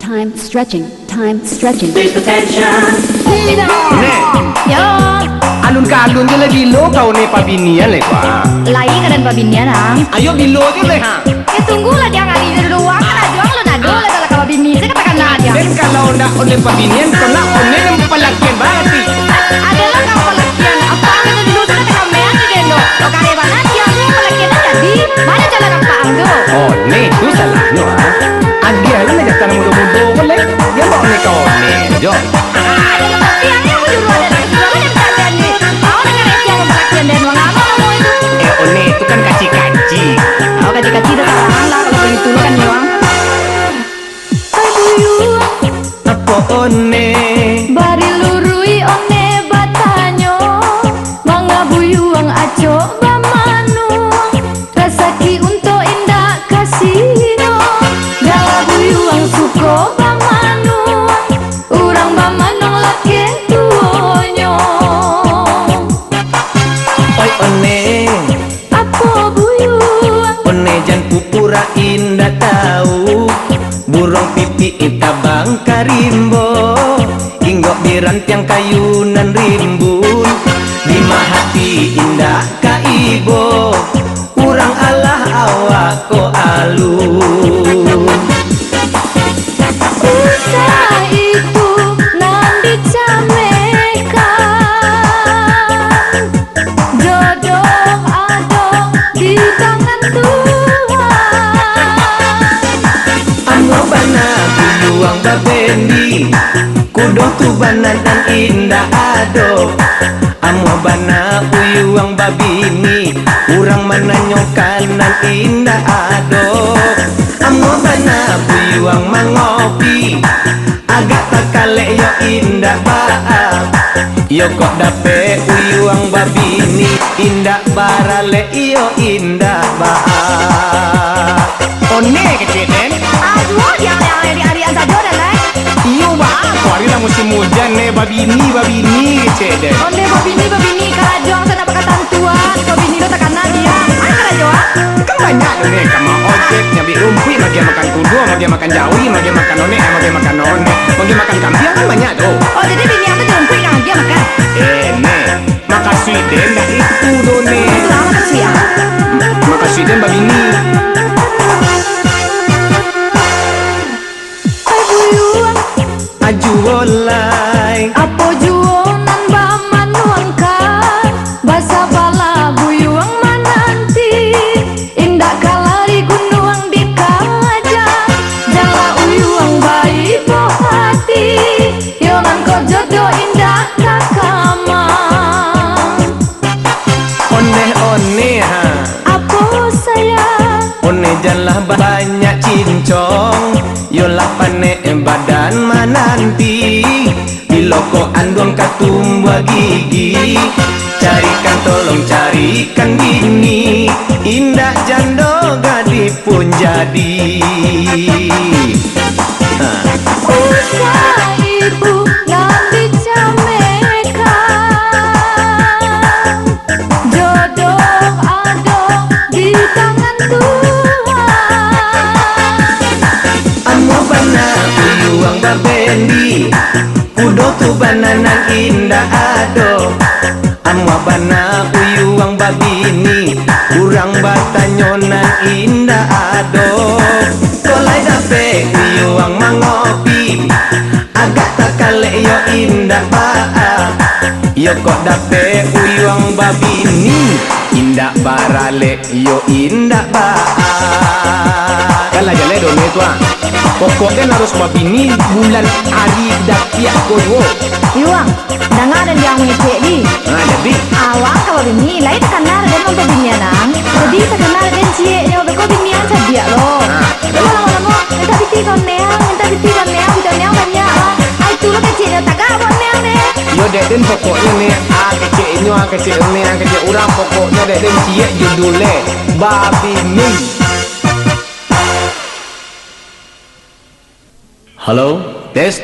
Time stretching. Please attention. Nek, Yo, alun ka alun je lagi lo kau ne pabinian le kwa. lai ka dan babinian ang. Ayo bilo je le ha. Tunggulah dia ngali dulu doang kan ajuang lo nado le kalau ka babini saya katakan aja. Dan kalau ndak oleh pabinian kau nak oleh yang pelakian berarti. Adalah kau pelakian apa kita dulu sudah kata mean di dendo. Lo kare bana dia lo pelakian jadi mana jalan apa angdo. Oh, ne tu salahnya ha. Agia lah nak jatan mudo-mudo boleh. Dia bawa ne kau ne jo. Adalah pasti yang dulu ada dulu yang tak ni. Kau dengan dia yang pelakian dan wang apa lo itu. One itu kan kaci-kaci. Oh kaji-kaji dah tahan lah kalau begitu lo kan doang. Apa one? Bari lurui one batanyo manga buyuang aco bamanu rasaki untuk indah kasino gala buyuang suko bamanu urang bamanong laki tuonyo. Oi one. Apa buyuang One jan pupura indah tahu. Burung pipi itabang karimbo. Inggok di rantiang kayunan rimbun. Lima hati indah kaibo. Urang Allah awak ko alun. usaha itu nan dicamekan jodoh adong di tangan Tuhan. Amo bana buyuang babendi. Kudo tu bana dan indah ado. Amo bana buyuang babini. Urang menanyokan nan indah ado. Amo bana buyuang mangopi. Agak takale yo indah baa. Yo kok dape uyuang babini. Indah barale yo indah baa. One kecil den. Aduh, dia hari saja dah lah. Iyo ba, kuari lah musim hujan nih babini kecil deh. Onde babini karajuang sana pakatan tuan. Babini lo tekanan dia. Mana karajuang? Kan banyak tuh nih, kamu ojek nyambi rumpi, magi makan kudu, magi makan jawi, magi makan one, magi makan makan kambing kan banyak tuh. Oh, jadi bini aku jemput kan dia makan. Nih, makasih den, dah itu tuh nih. Selamat kasih ya. Makasih den babini. Aju olai. Apa juonan baman nuangkan basa bala buyuang mananti indah kalari gunung di kaja jala uyuang bayi pohati yonan ko jodoh indah kakamang. One ha. Apa sayang One janlah banyak cincong. Yolah pane badan mananti. Biloko andong katumbuh gigi. Carikan tolong carikan bini. Indah jando gadi pun jadi. usaha ibu yang dicamekan jodoh adong di tangan Tuhan. Amo bana uyuang babendi. Kudo tu bananan indah ado. Amo bana uyuang babini. Urang batanyonan indah ado. Kolai dape uyuang mangopi. Agak takale yo indah baa. Yo kok dape uyuang babini. Indah barale yo indah baa. Kala jale done tu ah. Pokoknya harus babini bulan hari dapiak kodo. Yuang, dengar dan yang ngecek di. Nah jadi Awak kalau bini, lain terkenal dan untuk binian nang. Jadi terkenal dan cieknya, beko binian sadia lo. Lo lama-lama minta biti kon neang, kita neang banyak. Ai tu lo kecilnya tak gawat neang deh. yo deden pokoknya nih kecil urang pokoknya deden ciek judulnya babini. Halo, tes.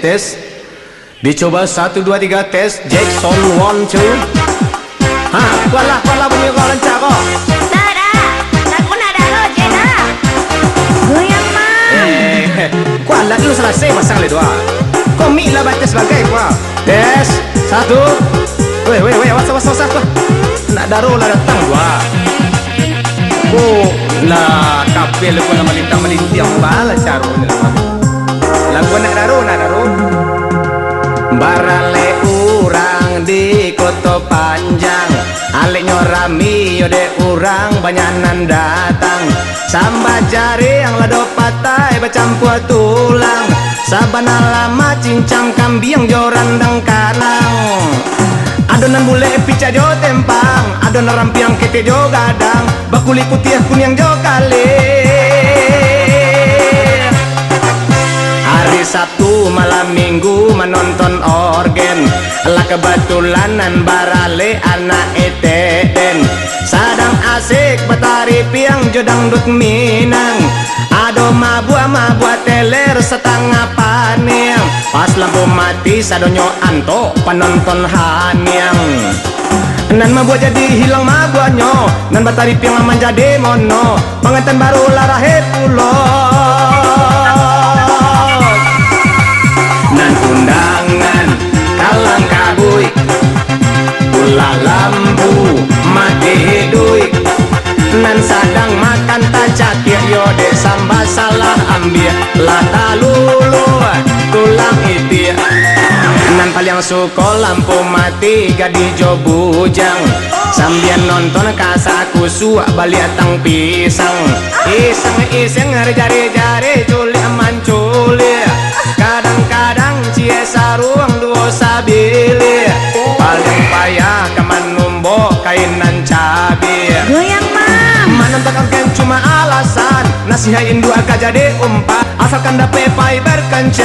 Dicoba 1 2 3 tes. Jackson 1 2. Hah, kuala bunyi kau lancar kok. Nada, nak pun ada lo, Jena. Goyang mah. Kuala lu selesai pasang le dua. Komik lah baca sebagai kuah. Tes 1. Weh, awas apa? Nak daruh lah datang dua. Oh, lah kapel lu nama melintang bala caranya lah. Lagu nak daruh. Barale urang di Kota Panjang, aleknya rami yode urang banyakan datang. Samba jari yang lado patai bercampur tulang. Sabana lama cincang kambing jorandang kanang. Adonan bule pica jo tempang, adonan rampiang kete jo gadang, bakuli putih kuning jo kali. Hari Sabtu malam Minggu menonton organ, lah kebetulanan barale anak eteden. Sadang asik betari piang jodang dut Minang. Ado mabua teler setengah paniang. Pas lampu mati sadonyo anto penonton haniang. Nan mabua jadi hilang mabuanyo, nan betari piang aman jadi mono. Pengantin baru larahe pulo. Nan undangan kalang kabui, ulah lampu mati hidup. Nan sadang makan tacakir yode samba salah ambil lata lulu tulang itir. Nan paling suko lampu mati gadi jo bujang, sambil nonton kasaku suak balik tang pisang. Iseng jari culi aman culi. Kadang-kadang cie saruang duo sabili. Paling payah kaman numbo kainan cabai. Goyang mam. Menonton organ cuma alasan, nasihatin dua agak jadi umpat, asalkan dapat pai berkencan.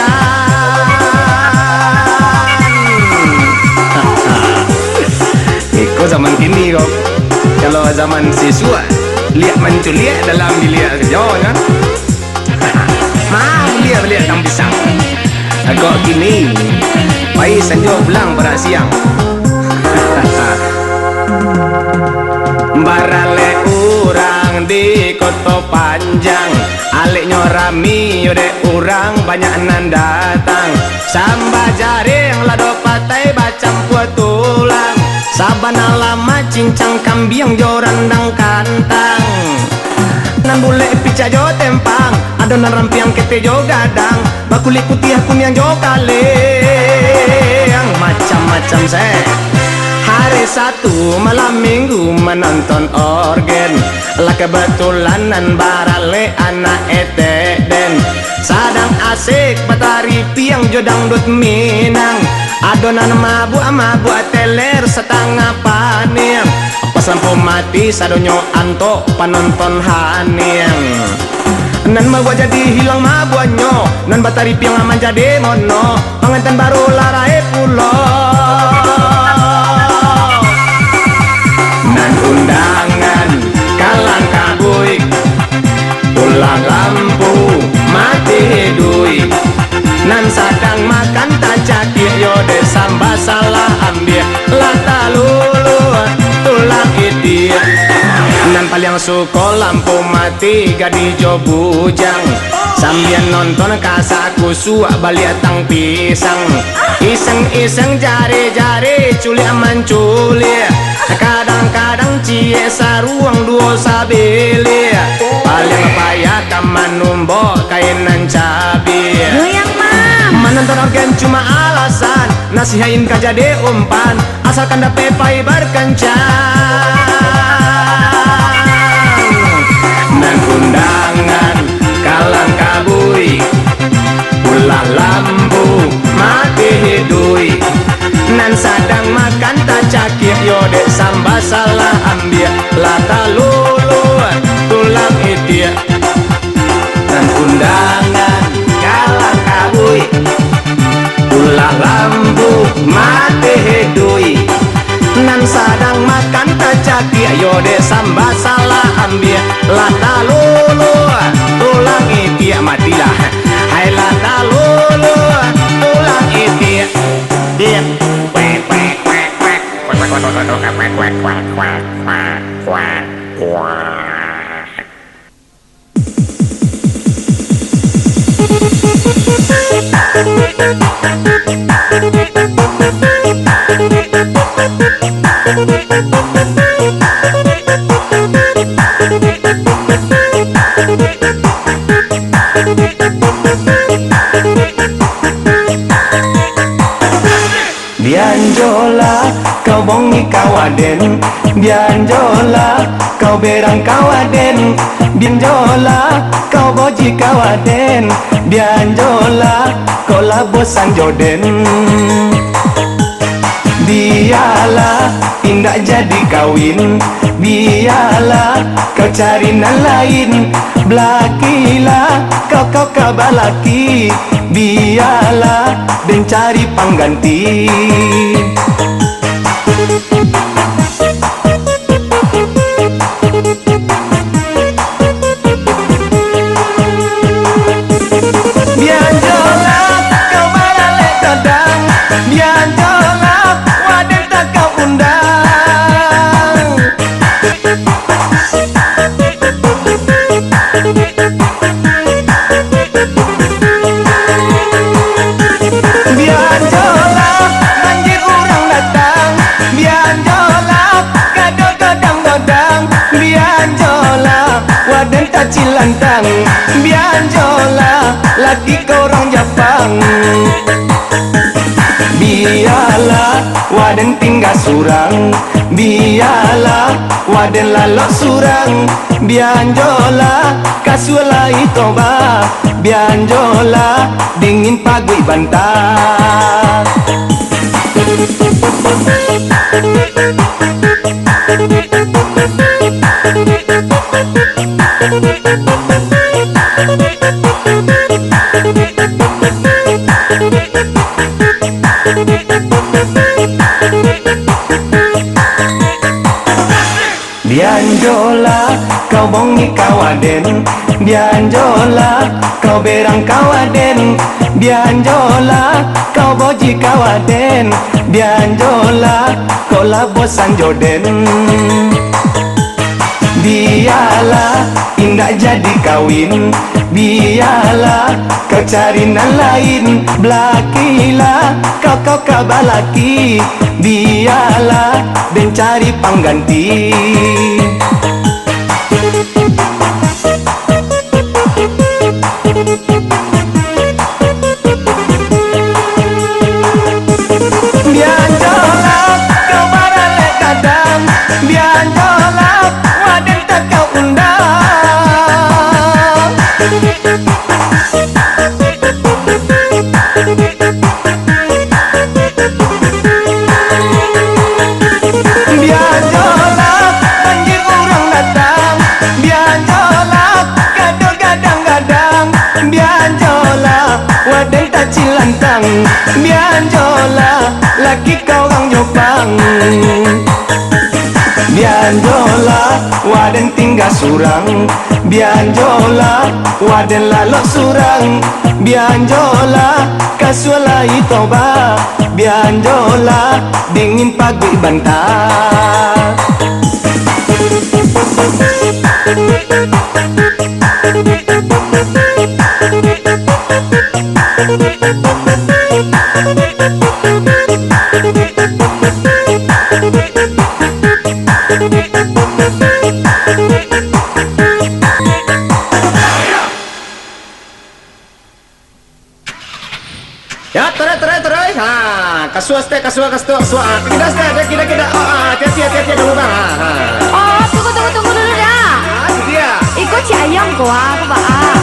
Iko zaman kini kok. Kalau zaman siswa lihat menculiak dalam dilihat sejauhnya. Lihat tang pisang. Agak gini pai sanjo pulang pada siang. Barale urang di Kota Panjang, aleknya rami yode urang banyak nan datang. Samba jaring lado patai bacampur tulang. Sabana lama cincang kambing jorandang kantang. Nan bule pica jo tempang, adonan rampiang kete jo gadang, bakuli putih kuning jo kali. Yang macam-macam saya. Hari Sabtu malam Minggu menonton organ, lah kebetulanan barale anak eteden. Sadang asik betari piang jodang dut Minang. Adonan mabu teler setengah paniang. Pas lampu mati sadonyo anto penonton haniang. Nan mabu jadi hilang mabuanyo, nan batari piang aman jadi mono. Pengantin baru larai pulo. Nan undangan kalang kabui, ulang lampu mati hidui. Nan sadang makan tacakir yode samba salah ambil lata lulu tulang itir. Nan paling suko lampu mati gadi jo bujang, sambil nonton kasaku suak balik tang pisang. Iseng jari culi aman culi. Kadang-kadang cie saruang duo sabili. Paling payah kaman numbo kainan cabai. Goyang mam. Menonton organ cuma alasan, nasihatin kajade umpan, asalkan dapat pai berkencan. Nan undangan kalang kabui, ulah lampu mati hidui. Nan sadang makan tacakir yode samba salah ambil lata lulu tulang itir. Nan undangan kalang kabui, ulah lampu mati hidui. Nan sadang makan tacakir yode samba salah ambil lata lulu tulang itir. Matilah hai lata lulu tulang itir. Dia Bianjola kau bongi kawaden, bianjola kau berang kawaden, bianjola kau boji kawaden, bianjola kau labosan joden. Biarlah tindak jadi kawin, biarlah kau cari nan lain, belakilah kau kabalaki, biarlah dan cari pengganti. Bianjola kau balalek dadang, bianjola waden tak kau undang. Bianjola banjir orang datang, bianjola kado godang-godang, bianjola waden tak cilantang, bianjola laki korang Jepang. Biarlah waden tinggal surang, biarlah waden lalok surang, bianjola kasulai toba, bianjola dingin pagi bantah. Bianjola kau bongi kawaden, bianjola kau berang kawaden, bianjola kau boji kawaden, bianjola kau labosan joden. Biarlah indah jadi kawin, biarlah kau cari nan lain, belakilah kau kabalaki, biarlah dan cari pengganti. Bianjola kau balalek kadang, bianjola waden tak kau undang. Bianjola banjir orang datang, bianjola kado gadang-gadang, bianjola waden tak cilantang, bianjola laki kau orang Jepang. Bianjola waden tinggal surang, bianjola waden lalok surang, bianjola kasulai toba, bianjola dingin pagi bantah. Ya, terai. Ha, kasua. Kita hati-hati dulu bang. Oh, tunggu dulu dah. Itu dia. Ikut si ayam gua, apa ah?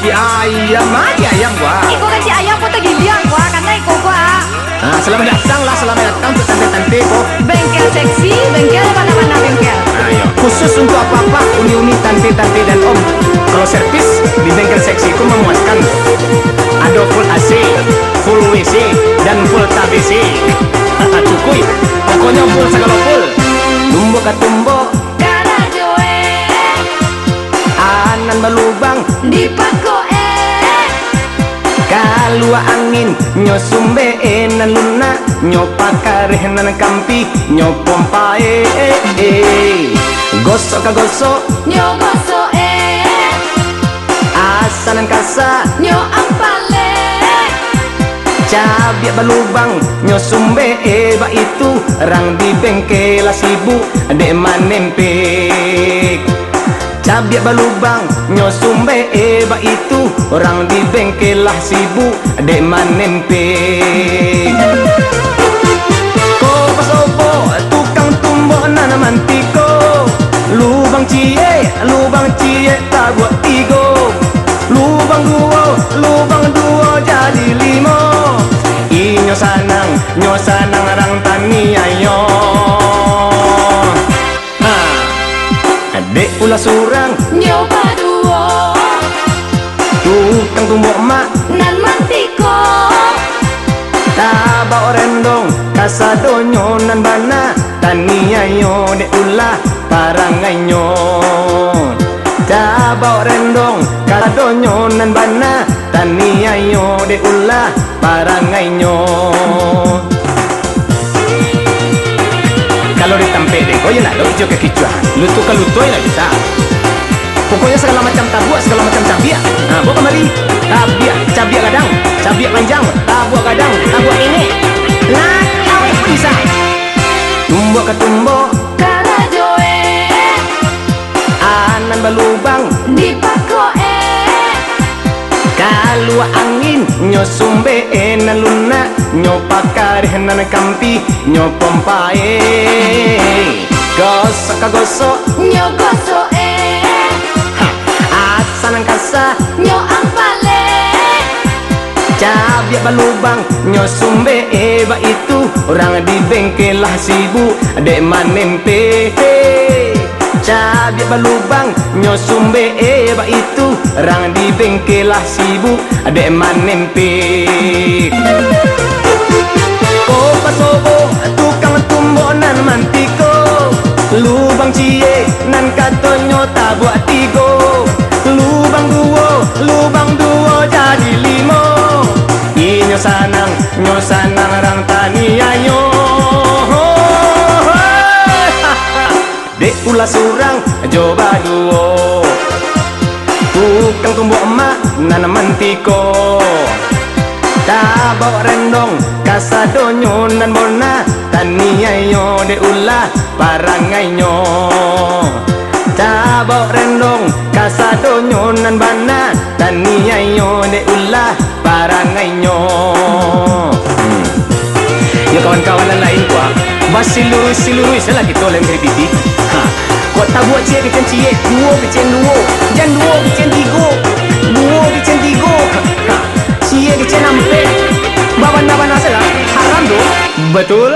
Si ayam gua. Ikut kan si ayam kota gilian gua, karena ikut gua. Selamat datang untuk tante-tante kok. Bengkel seksi, bengkel mana-mana bengkel. Ayo. Khusus untuk apa-apa, uni-uni tante-tante dan om. Kalau servis di bengkel seksi ku memuaskan. Ada full AC, full WC, dan full TBC. Cukui, pokoknya full segala full. Tumbo ka tumbo, Karena joe anan balubang, di pako kalua angin, nyo sumbe nan luna, nyo pakareh nan kampi, nyo pompae. Gosok ka gosok, nyogoso asanan kasa, nyo ampale cabiak balubang nyo sumbe ba itu rang di bengkel lah sibuk dek manempek. Cabiak balubang nyo sumbe ba itu orang di bengkel lah sibuk dek manempek. Ko pasopo tukang tumbok nanaman tiko, lubang cie tak buat tigo, lubang duo jadi limo. Nyo sanang rang tani ayo. Dek pula surang nyoba duo tukang tumbok mak nan mantiko tabak rendong kasadonyo nan bana tani ayo dek ulah paranganyo. Tabak rendong kasadonyo nan bana tani ayo dek ulah paranganyo. Kalau ditampek deh, kau jelah lo hijau kekicuan, lutu ke lutu ya bisa. Pokoknya segala macam tabuak, segala macam cabiak. Nah, bawa kemari. Cabiak gadang, cabiak panjang, tabuak gadang, tabuak ini. Nah, awet bisa. Tumbok ke tumbok, kara joe anan balubang, di pakoe kalau angin nyo sumbe nan luna, nyo pakar nan kampi, nyo pompae. Gosok kagosok, nyogoso asan kasa, nyo ampale cabiak balubang nyo sumbe ba itu orang di bengkel lah sibuk dek manempe. Cabiak balubang nyo sumbe ba itu orang di bengkel lah sibuk dek manempe. Oh pasobo tukang tumbok nan mantiko, lubang cie nan katonyo tabuak tigo, lubang duo jadi limo. Nyo sanang rang tani ayo. Dek pula surang coba duo tukang tumbok emak nan mantiko, tabak rendong kasadonyo nan bona tani ayo dek ulah paranganyo. Tabak rendong kasadonyo nan bana tani ayo dek ulah paranganyo. Ya kawan-kawan lain kuah basilui salah kita oleh meripiti. Kau tak buat cie kecen cie, duo kecen duo, jan duo kecen tigo, duo kecen tigo. Cie kecen ampe, baban salah haram do. Betul?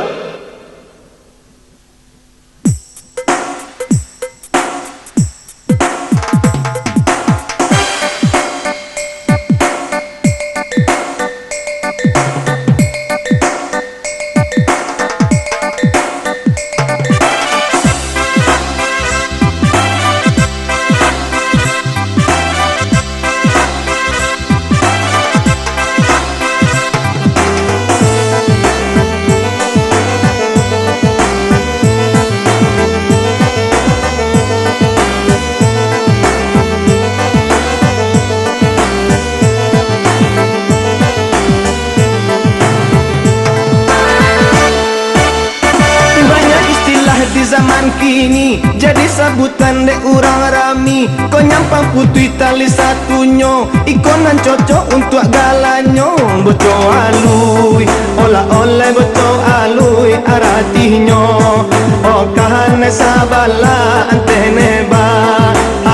Zaman kini jadi sabutan dek urang rami, kau nyampang putui tali satunya, ikonan cocok untuk galanyo. Bocor alui, olah oleh bocor alui aratihnyo. Oh kahane sabala antene ba,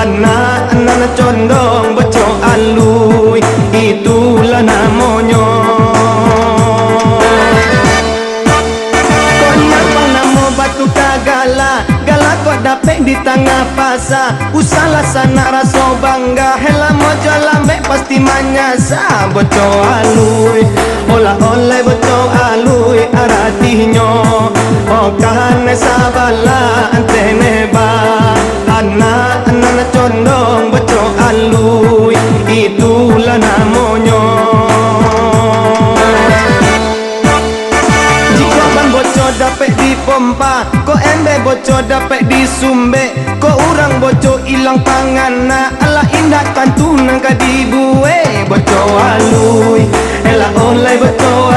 anak condong bocor alui, itulah namanya. Gala kau dapat di tengah pasar, usalah sana rasa bangga, hela mojo lambe pasti manyasa. Bocor alui, olah oleh bocor alui aratihnyo. Oh kahane sabala antene ba, anak condong bocor alui, itulah namanya. Bocor dapat di pompa, ko embe bocor dapat di sumbe, ko urang bocor ilang pangana, ala indah kantunang ka di buwe. Bocor alui, ela oleh bocor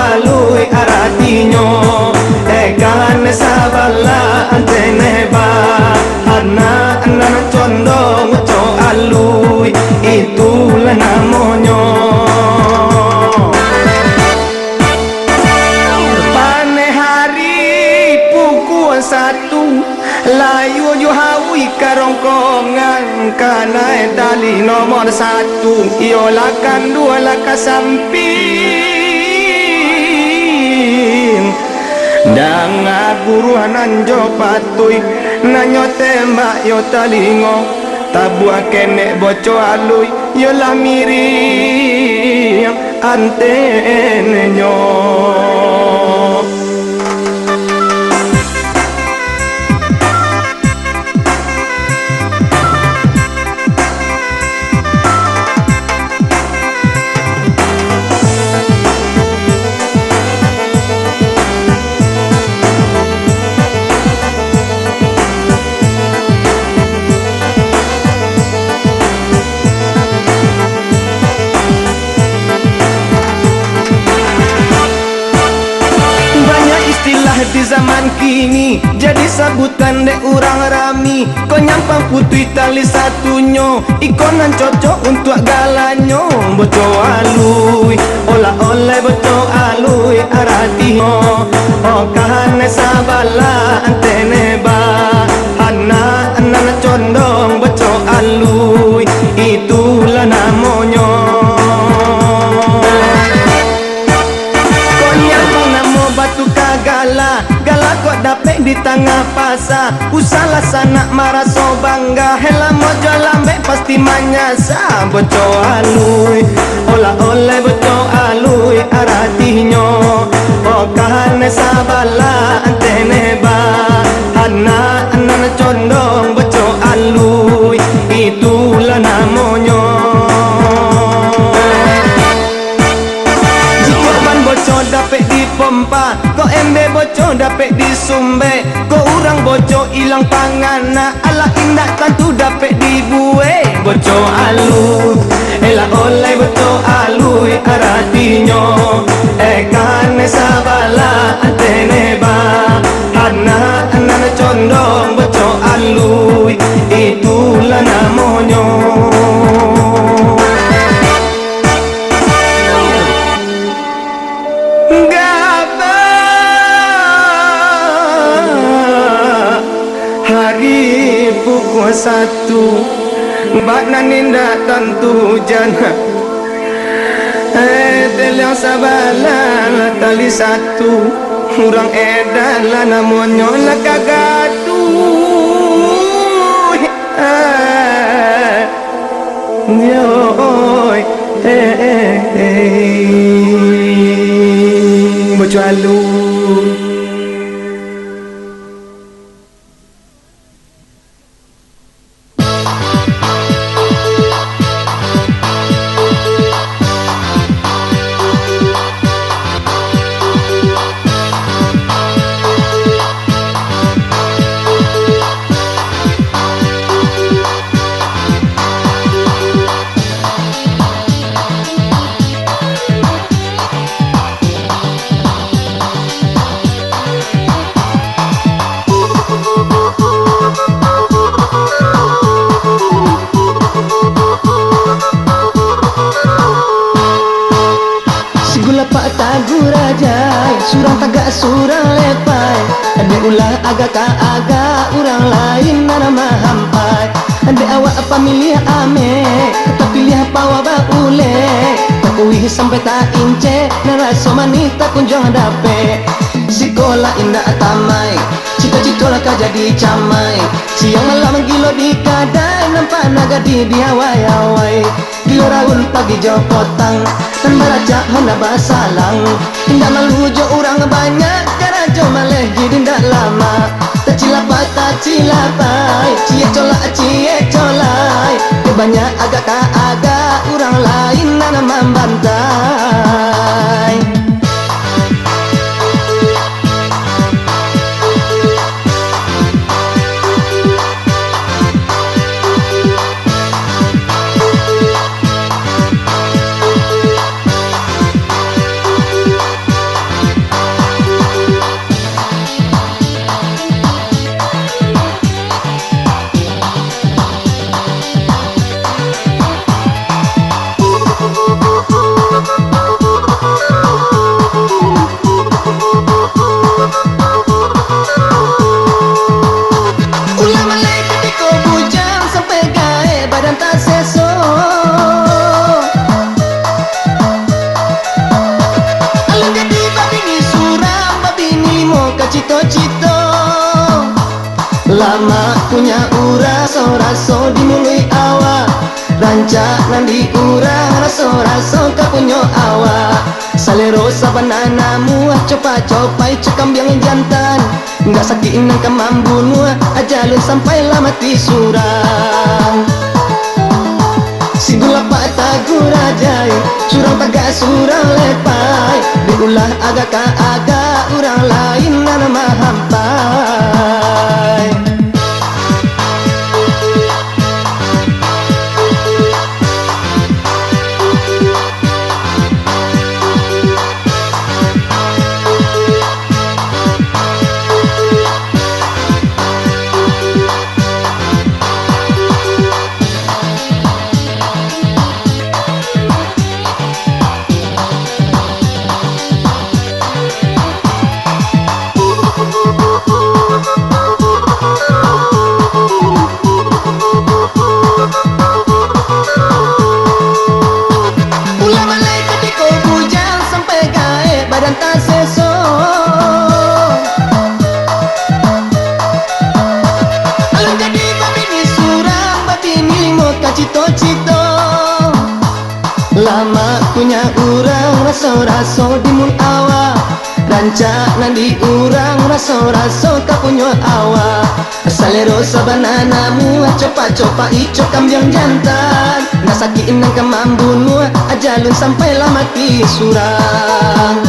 monyo kan sabala antene ba anak condong co alui itulah namanya pane hari pukul 1 layu yo hawi karongkongan kana tali nomor 1 iyo lakan 2 laka samping dang buruan anjo patuy nanyo tembak yo talingo tabua kene boco alui yo lamiri antenenyo di zaman kini jadi sabutan dek orang rami kau nyampang putih tali satunya ikonan cocok untuk galanyo boco alui olah oleh boco alui aratiho oh kahane sabala antene ba anak condong boco alui itulah namanya batu kagala gala kok dapet di tengah pasar usalah sanak maraso bangga hela mojo lambe pasti manyasa boco alui olah oleh boco alui aratihnyo oh kahane sabala antene ba anak condong boco alui itulah namanya boco dapet di pompa ko embe boco dapet di sumbe ko urang boco ilang pangana ala indah tantu dapet di buwe boco alu ela oleh boco alui aratihnyo kane sabala antene ba anak condong boco alui itulah namanya pukul 1 bak naninda tantu jana teliang sabala tali 1 urang edan lah namanya lah kagatu yoy boco alui surang tagak surang lepai ade ulah agak urang lain nama hampai ade awak pamilih ame kita pilih pawa baule takui sampai tak ince naraso manita kunjung dape sekolah indah tamai cita-cita lah jadi camai siang malam gilo di kadai nampak naga di hawai-hawai gilo raun pagi jauh potang dan baraja honda basalang indah malu jo orang banyak cara jo maleh jadi ndak lama tak cilapai cie colai kebanyak agak orang lain nana membantai punya urang raso-raso dimulai awak rancak nandi urang raso-raso kapunyo awak salero sabananamu copa-copai cekam yang jantan nggak sakit nang kemambun ajalun sampai mati surang si gula pak tagura jai surang tagak surang lepai diulah agak-agak urang lain nama hampai lama punya urang raso-raso dimun awak rancak nandi urang raso-raso kapunyo awak salero sabananamu copa-copa ico kambiang jantan nggak sakit nang kemambun ajalun sampai mati surang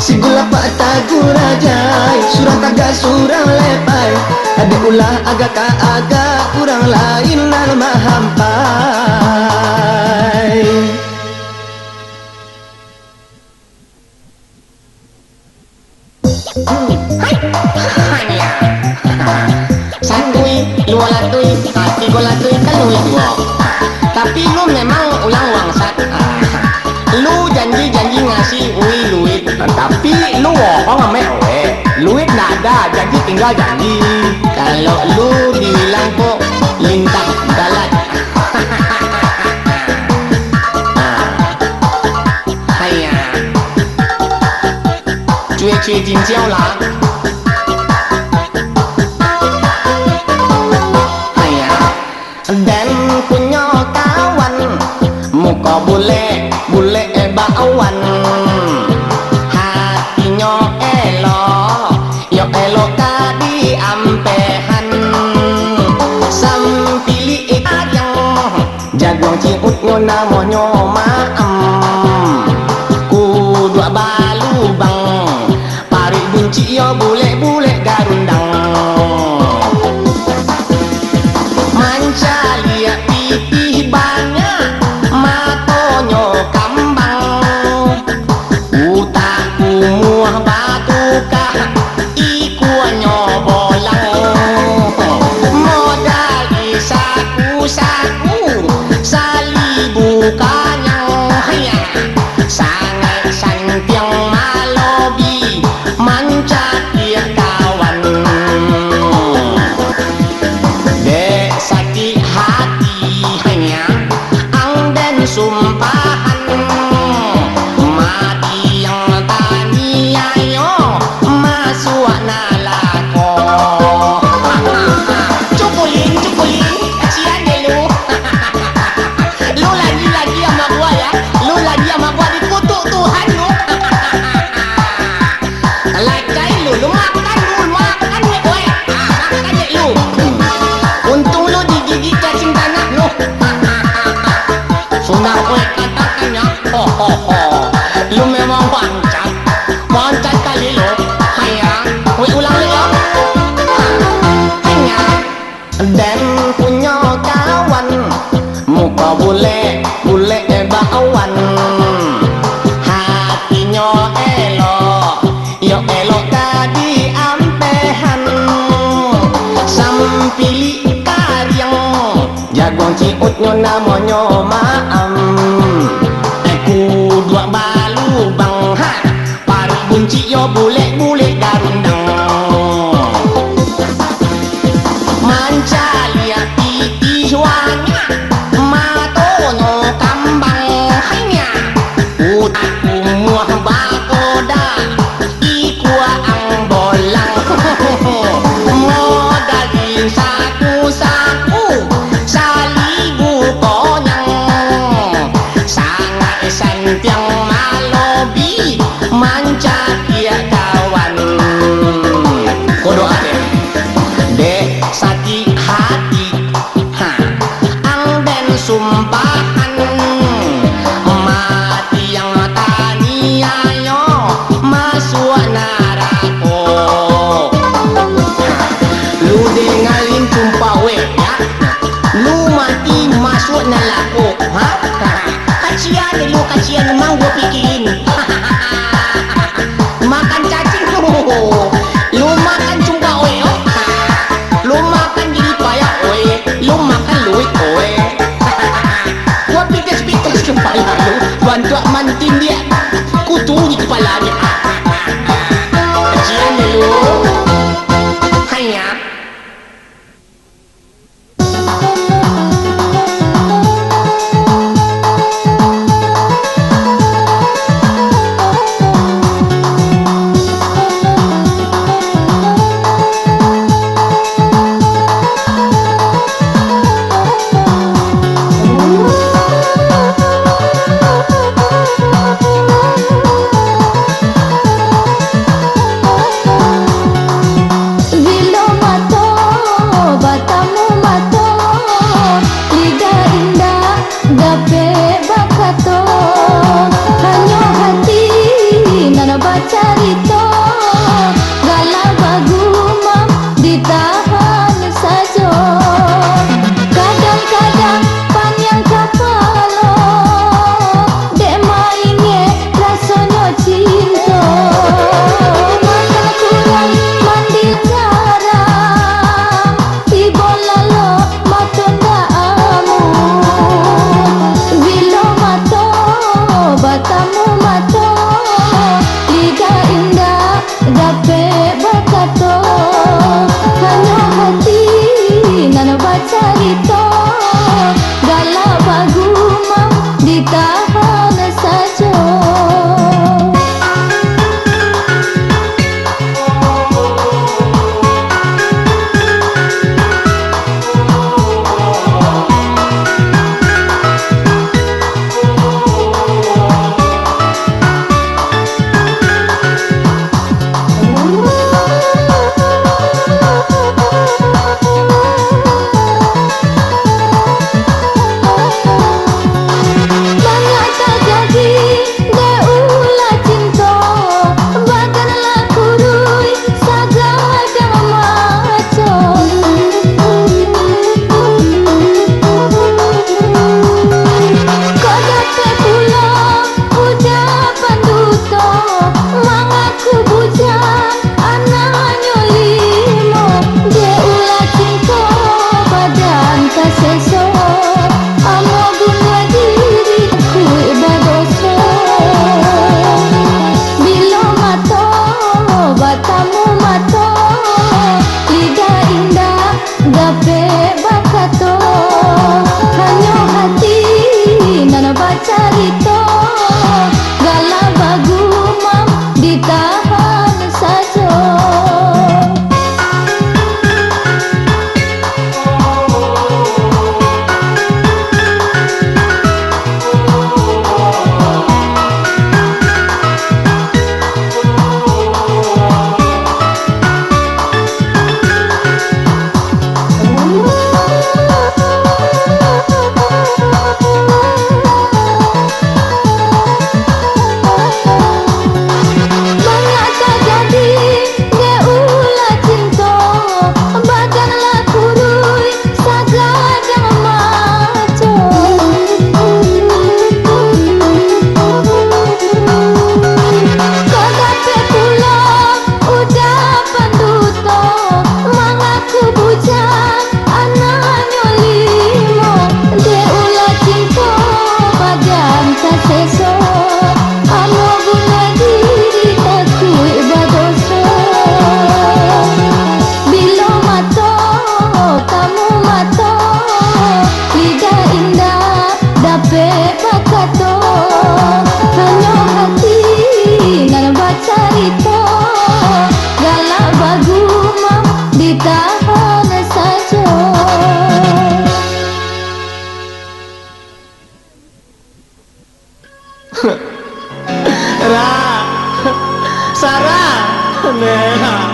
si gula pak tagura jai surang tagak surang lepai ada ulah agak-agak urang lain nama hampai Santui, lu latui, tiga latui kan lu dua. Tapi lu memang ulang wangsat. Lu janji-janji ngasih luit, Tapi lu bohong sama we. Luit nggak ada, janji tinggal janji. kalau lu dibilang kok lintah galat. Haiya, cuy-cuy jinjiao lah. Dan punya kawan muka bule bakwan hatinya yo elo kadi ampehan sampili ikajang jagung ciut nyona monyo maem kudu balubang pari bunci yo bule garundang mancalia pipih banyak matonyo kambang utaku muah batukah ikuanyo bolang modali saku-saku sali bukanya hanya sangat santiang malobi mancalia kawan dek sakit hati hanya ang dan sumpahan mati yang tani ayo masuk nalako cukulin kasihan deh lu lagi sama gua ya lu lagi sama gua dikutuk Tuhan lu lakai lu makan nih gue makan nih lu untung lu digigit cacing tanah lu sudah gue katakan ya lu memang mancat kali lu hanya gue ulang ya hanya dan punya kawan muka bule bakwan hatinya yo elo tadi ampehan sampili karyang jagung ciut nyona monyo maem kudu balubang pari bunci yo bule garundang mancalia titih wanya matono kambang hanya utaku muah bakoda ikua ang bolang modal lagi Cium dulu Hayap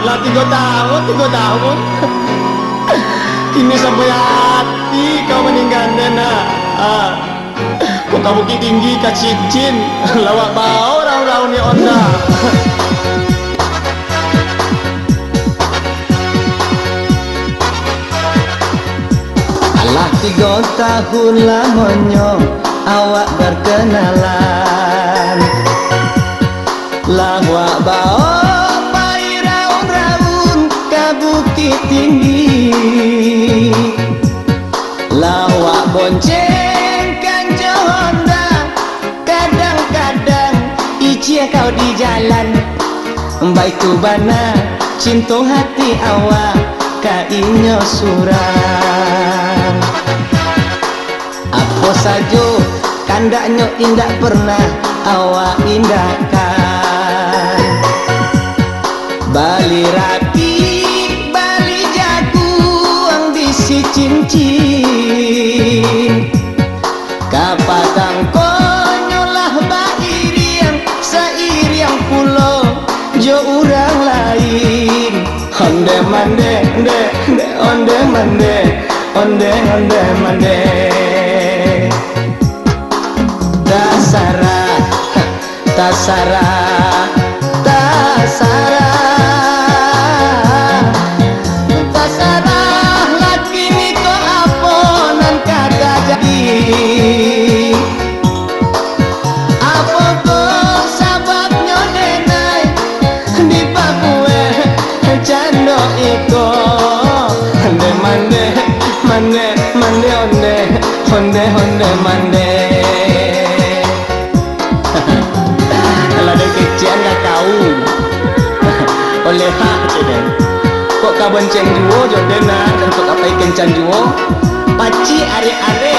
lah 3 tahun kini sampai hati kau meninggal nak kota Bukit Tinggi ka cincin lawak bau raun-raun ni onda alah 3 tahun lamanya awak berkenalan lawak bau Bukit Tinggi lawak bonceng kan Honda kadang-kadang ije Cia kau di jalan baik tu bana cinta hati awak kainyo surang. Apa saja kandaknya indah pernah awak indahkan. Bali rapi, Bali jagung bisi cincin. Kapatang konyolah bairiang sairiang pulau jo urang lain. Onde mande, onde mande, onde mande. Tasara, tasara, tasara, tasara. Laki ni ko aponan kagak jadi. Apa ko sababnya denai di Papua cando iko. Onde mande, mande, mande, onde, onde, onde mande. Kecian gak kau oleh hak ceden kok kau benceng juo jodena untuk apa ikan can juo paci are-are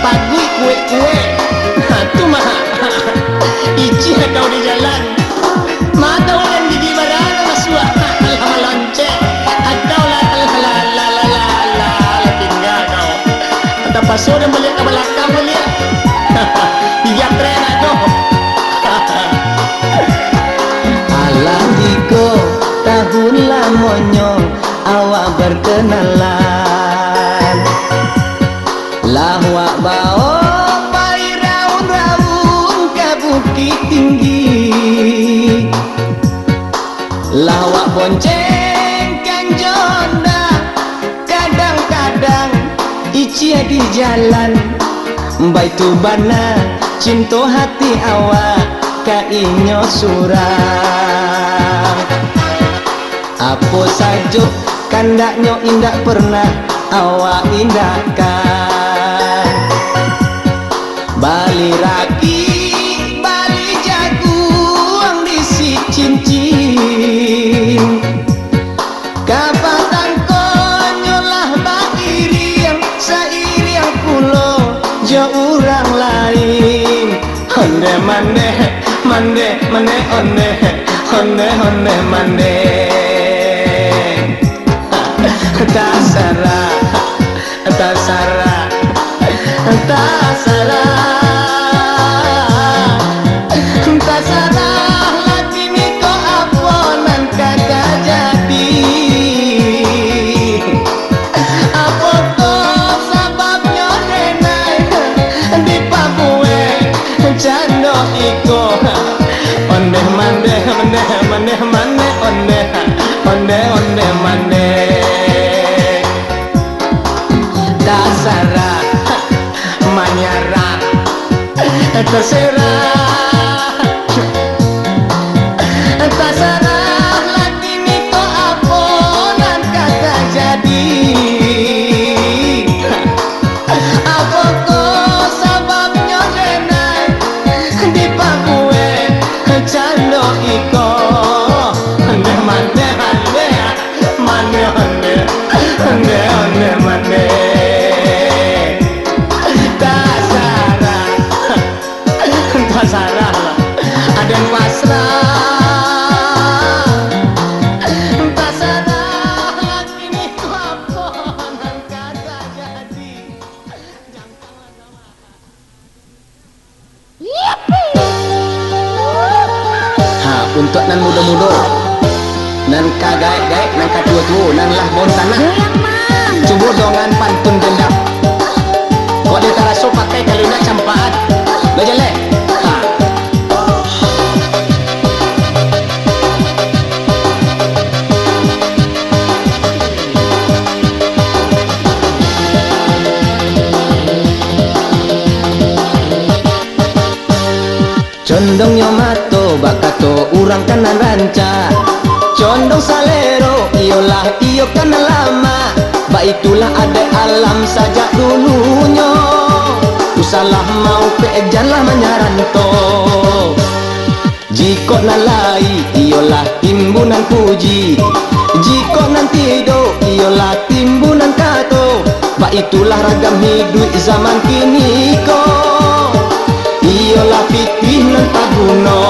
pagui kue-kue tu mah ici kau di jalan mata orang gigi barang masua lama lonceng atau la tinggal kau kata paso dan balik ke belakang balik tiga tren atau Alandiko tahun lamonyo awak berkenalan. Lawak bao pai raun-raun ke bukit tinggi. Lawak bonceng kan jonda kadang-kadang icia di jalan. Baitu bana cinta hati awak kainyo surang. Apa saja kandaknya indah pernah awak indahkan. Bali rapi, Bali jagung bisi cincin. Kapatan konyolah bairiang sairiang pulau jo urang lain. Onde mande, mande, mande, onde, onde, onde, mande. Tasara, tasara, tasara, tasara. Laki ni ko aponan kagak jadi. Apa to sababnya denai di Papua cando iko. Onde mande, mande, mande, mande, onde, onde, onde mande. Dasara manyara terserah. Tasara laki ni ko aponan kagak jadi. Apa ko sababnya denai di Papua cando iko. Onde mande, mande, mande, onde, onde, onde mande. Tasara aden pasrah. Tasara laki ni ko aponan kagak jadi. Untuk nan muda-muda nan kagaik-gaik nan katua-tua nan lah bon tanah cuba dongan pantun gendap kok dia taraso pakai kalina campaan bejale condongnya mato bakato urang kanan ranca condong salero iolah iyo kana lama ba itulah ada alam saja dulunya usalah mau pejanlah menyaranto Jika nalai ialah timbunan puji, jika nanti do ialah timbunan kato. Ba itulah ragam hidup zaman kini ko, ialah fitih nan paguno.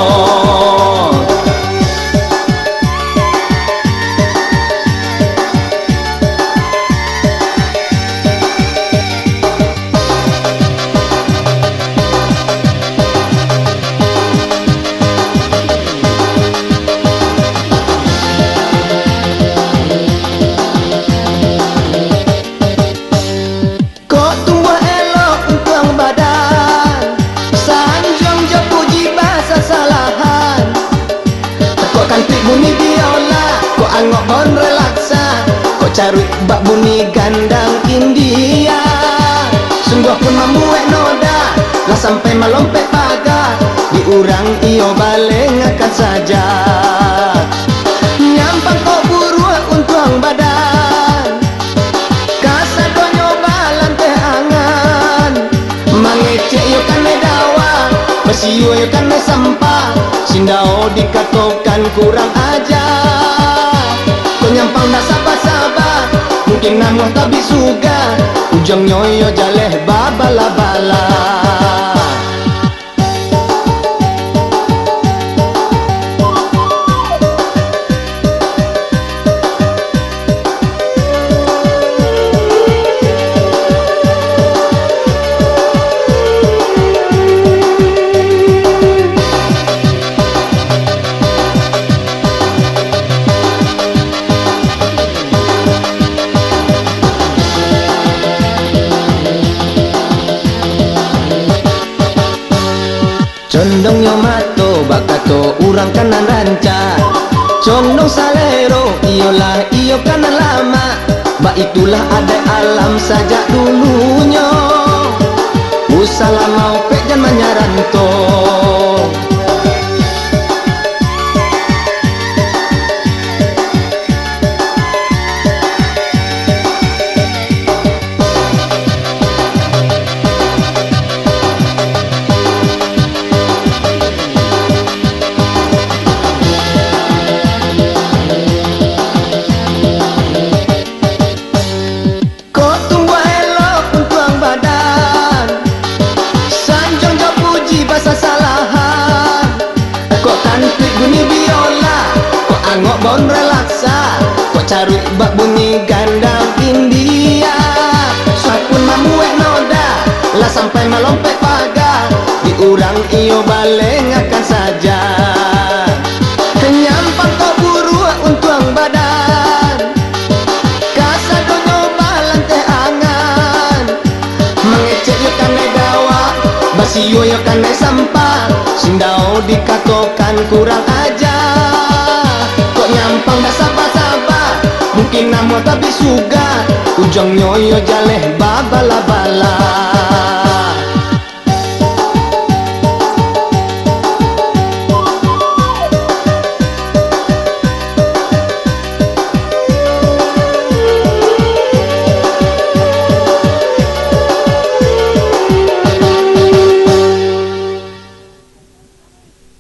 Bunyi biola, kok angok bon relaksa, kok carut bak bunyi gandang India. Sungguh pun mamuek noda, lah sampai melompet pagar, diurang iyo baleng akan saja. Nyampang kok buruak untuang badan, kasar kok nyoba lantai angan. Mangecek yo kan dawa, bersiu yo kan sampah. Sindao dikatakan kurang ajar, kau nyampang dah sabar-sabar, mungkin namuh tapi suga, ujung nyoyo jaleh babala-bala. Condong yo mato bakato urang kanan ranca, condong salero iyolah iyo kanan lama. Ba itulah ada alam sajak dulunya, usalah mau pek jangan nyaranto. Bunyi biola, kok angok bon relaksa, kok carut bak bunyi gandang India. Suapun mamuek noda, lah sampai melompet pagar, diurang iyo baleng akan saja. Kenyampang kok buruak untuang badan, kasar kok nyoba lantai angan. Mengecek yo kan dawa, basio yo kan sampah. Sindao dikatakan kurang ajar, kok nyampang dah sabar-sabar, mungkin namu tapi suga, ujung nyoyo jaleh babala-bala.